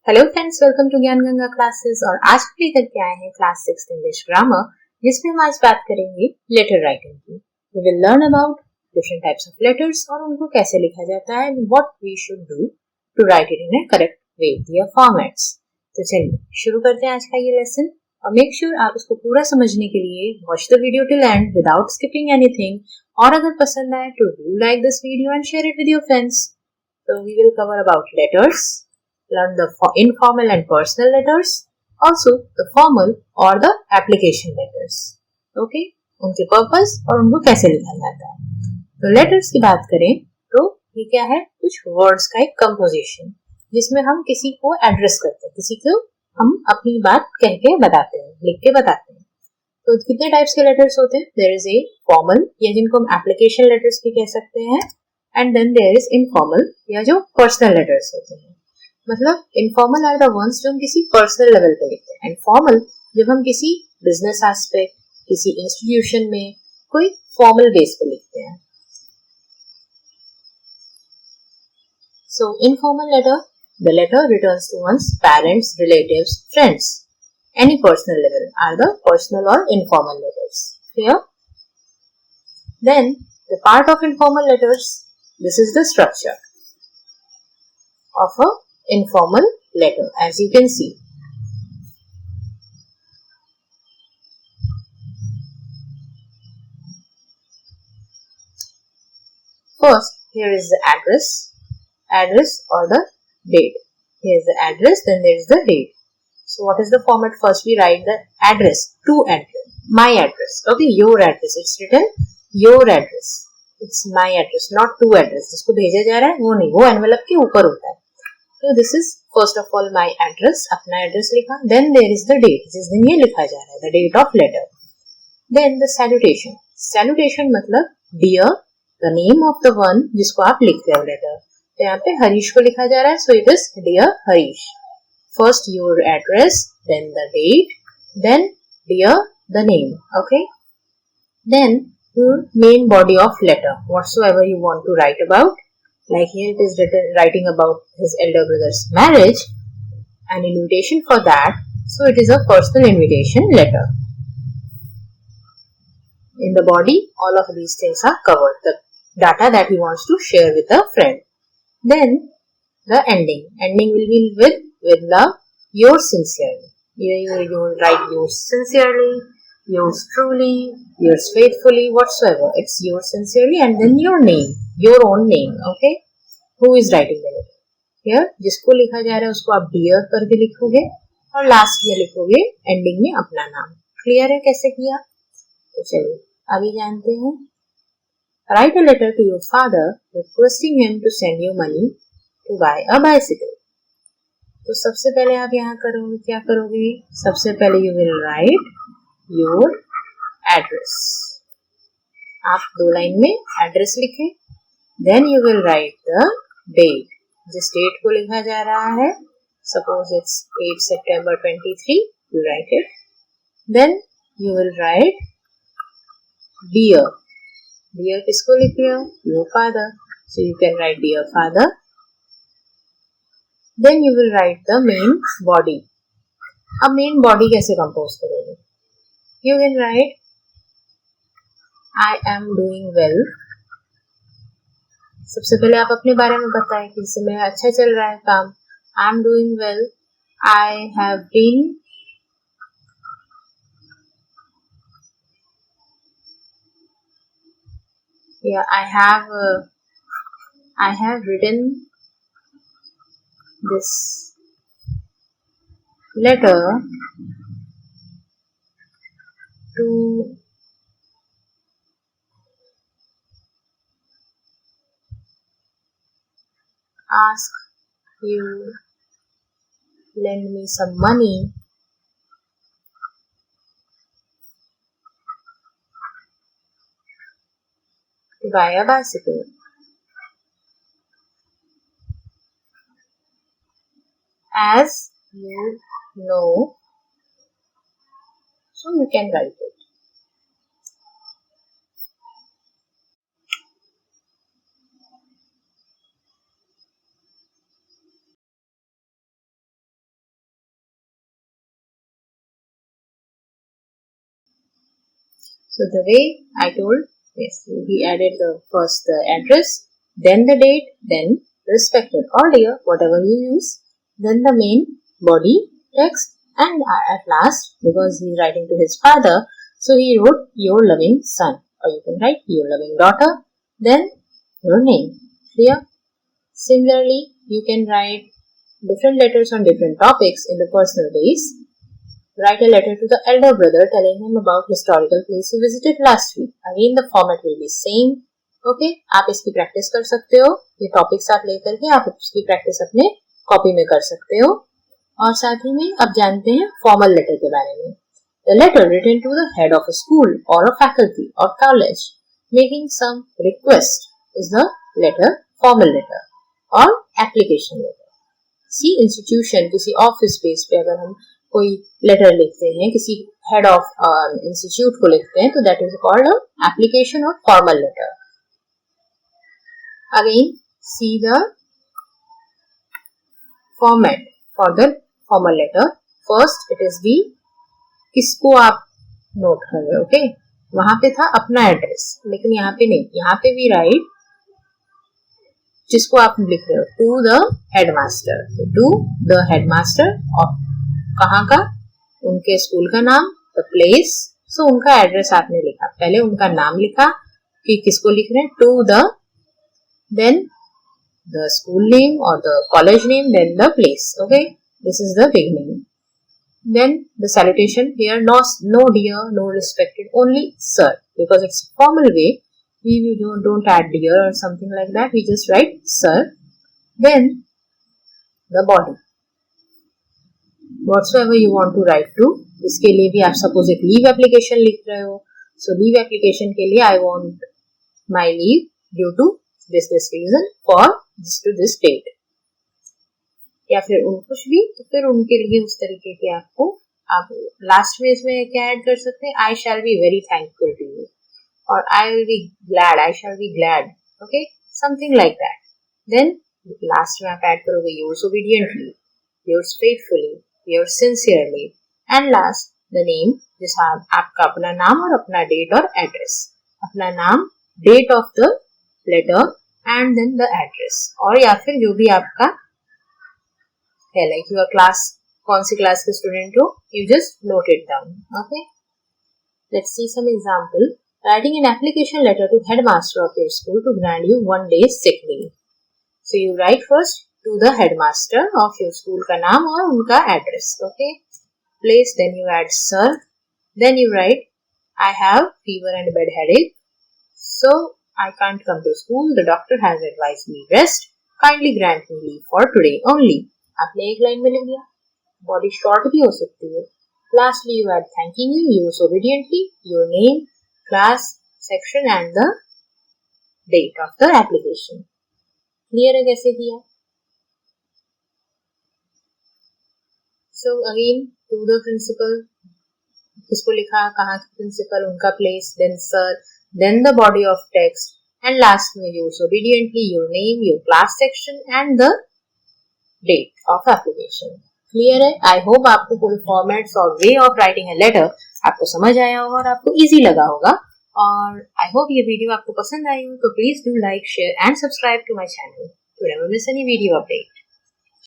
Hello friends, welcome to ज्ञान Ganga classes. और आज हम लेकर के आए हैं क्लास 6 इंग्लिश ग्रामर, जिसमें हम आज बात करेंगे लेटर राइटिंग की। We will learn about different types of letters और उनको कैसे लिखा जाता है and what we should do to write it in a correct way, their formats. तो चलिए शुरू करते हैं आज का ये लेसन और मेक श्योर आप इसको पूरा समझने के लिए watch the video till and without skipping anything. और अगर पसंद आए तो do like this video and share it with your friends. So we will cover about letters, learn the informal and personal letters, also the formal or the application letters. Okay, उनके purpose और उनको कैसे लिखा जाता है। तो letters की बात करें तो ये क्या है, कुछ वर्ड्स का एक कंपोजिशन जिसमें हम किसी को एड्रेस करते हैं, किसी को हम अपनी बात कह के बताते हैं, लिख के बताते हैं। तो कितने टाइप्स के लेटर्स होते हैं? देयर इज ए फॉर्मल, या जिनको हम एप्लीकेशन लेटर्स भी कह सकते हैं, and then there is informal, या जो पर्सनल लेटर्स होते हैं। मतलब इनफॉर्मल आर द वंस जो हम किसी पर्सनल लेवल पे लिखते हैं, एंड फॉर्मल जब हम किसी बिजनेस एस्पेक्ट, किसी इंस्टीट्यूशन में कोई फॉर्मल बेस पे लिखते हैं। So informal letter, the letter returns to one's parents, relatives, friends, any personal level are the personal और informal letters. Clear? Then the part of informal letters, this is the structure of a informal letter, as you can see. First, here is the address or the date. Here is the address, then there is the date. So what is the format? First we write the address, to address, my address, okay, your address. It's written your address. It's my address, not to address. जिसको भेजा जा रहा है वो नहीं, वो envelope के ऊपर होता है। तो this is first of all my address, अपना एड्रेस लिखा। Then there is the date, जिस दिन ये लिखा जा रहा है, the date of letter. Then the salutation, salutation मतलब dear, the name of the one जिसको आप लिख रहे हो लेटर। तो यहाँ पे हरीश को लिखा जा रहा है, so it is dear Harish. First your address, then the date, then dear the name, okay. Then your main body of letter, whatsoever you want to write about. Like here it is written, writing about his elder brother's marriage, an invitation for that, so it is a personal invitation letter. In the body all of these things are covered, the data that he wants to share with a friend. Then the ending will be with the yours sincerely. You will write yours sincerely, yours truly, yours faithfully, whatsoever. It's yours sincerely, and then your name, your own name, okay? Who is writing the letter? Here, जिसको लिखा जा रहा है उसको आप dear करके लिखोगे और लास्ट में लिखोगे एंडिंग में अपना नाम। क्लियर है कैसे किया? तो चलिए अभी जानते हैं। Write a letter to your father requesting him to send you money to buy a bicycle. तो सबसे पहले आप यहाँ करोगे, क्या करोगे? सबसे पहले you will write your address. आप 2 लाइन में एड्रेस लिखें। Then you will write the date, जिस डेट को लिखा जा रहा है, suppose it's 8 September 23, you write it. Then you will write dear. Dear किसको लिख रहे हो? Your father. So you can write dear father. Then you will write the main body. अब main body कैसे कंपोज करोगे? You can write I am doing well. सबसे पहले आप अपने बारे में बताएं कि इससे मेरा अच्छा चल रहा है काम। I am doing well. I have been I have written this letter to ask you lend me some money to buy a bicycle. As you know, so you can write it. So the way I told, yes, he added first the address, then the date, then respected or dear, whatever you use, then the main body text, and at last, because he is writing to his father, so he wrote your loving son, or you can write your loving daughter, then your name. Clear? Similarly, you can write different letters on different topics in the personal base. Write a letter to the elder brother telling him about historical place you visited last week. Again, the format will be same. Okay, आप इसकी practice कर सकते हो. ये topics आप लेकर के आप इसकी प्रैक्टिस अपने कॉपी में कर सकते हो. और साथ ही में अब जानते हैं फॉर्मल लेटर के बारे में. The letter written to the head of a school or a faculty or college making some request is the letter formal letter और application letter. सी इंस्टीट्यूशन, किसी ऑफिस स्पेस पे अगर हम कोई लेटर लिखते हैं, किसी हेड ऑफ इंस्टीट्यूट को लिखते हैं, तो दैट इज कॉल्ड एप्लीकेशन और formal letter. Again see the format for the formal letter. First it is the, किसको आप नोट कर रहे हो. ओके, वहां पे था अपना एड्रेस, लेकिन यहाँ पे नहीं. यहाँ पे भी राइट जिसको आप लिख रहे हो, to the headmaster. To the headmaster और कहाँ का, उनके स्कूल का नाम, द प्लेस. सो उनका एड्रेस आपने लिखा, पहले उनका नाम लिखा कि किसको लिख रहे हैं, to the, then the school name और the college name, then the place. Okay, this is the beginning. Then the salutation here, no dear, no respected, only sir, because it's a formal way. We don't add dear or something like that. We just write sir. Then the body, whatsoever you want to write to. इसके लिए भी आप suppose एक leave application लिख रहे हो. So leave application के लिए I want my leave due to this reason for this to this date. या फिर कुछ भी, तो फिर उनके लिए उस तरीके के आपको आप लास्ट में इसमें क्या ऐड कर सकते हैं, I shall be very thankful to you, और I will be glad, I shall be glad. Okay, something like that. Then last में आप ऐड करोगे yours obediently, yours faithfully, yours sincerely, and last the name, जैसा आपका अपना नाम और अपना डेट और एड्रेस. अपना नाम, date of the letter and then the address. और या फिर जो भी आपका है, लाइक योर क्लास, कौन सी क्लास के स्टूडेंट हो, you just note it down. Okay, let's see some example. Writing an application letter to headmaster of your school to grant you 1 day sick leave. So you write first to the headmaster of your school का नाम और उनका एड्रेस. Okay, place, then you add sir, then you write I have fever and bad headache, so I can't come to school, the doctor has advised me rest, kindly grant me leave for today only. आपने एक line में लिख दिया. Body short भी हो सकती है. Lastly you add thanking you, yours obediently, your name, class, section and the date of the application. Clear है कैसे किया? So again to the principal, किसको लिखा, कहाँ की प्रिंसिपल, उनका place, then sir, then the body of text, and last में yours obediently, your name, your class section and the date of application. Clear है? आई होप आपको full formats और way of writing a letter आपको समझ आया होगा और आपको इजी लगा होगा. और आई होप ये वीडियो आपको पसंद आई हो, तो please do like, share and subscribe to my channel to never miss any video update.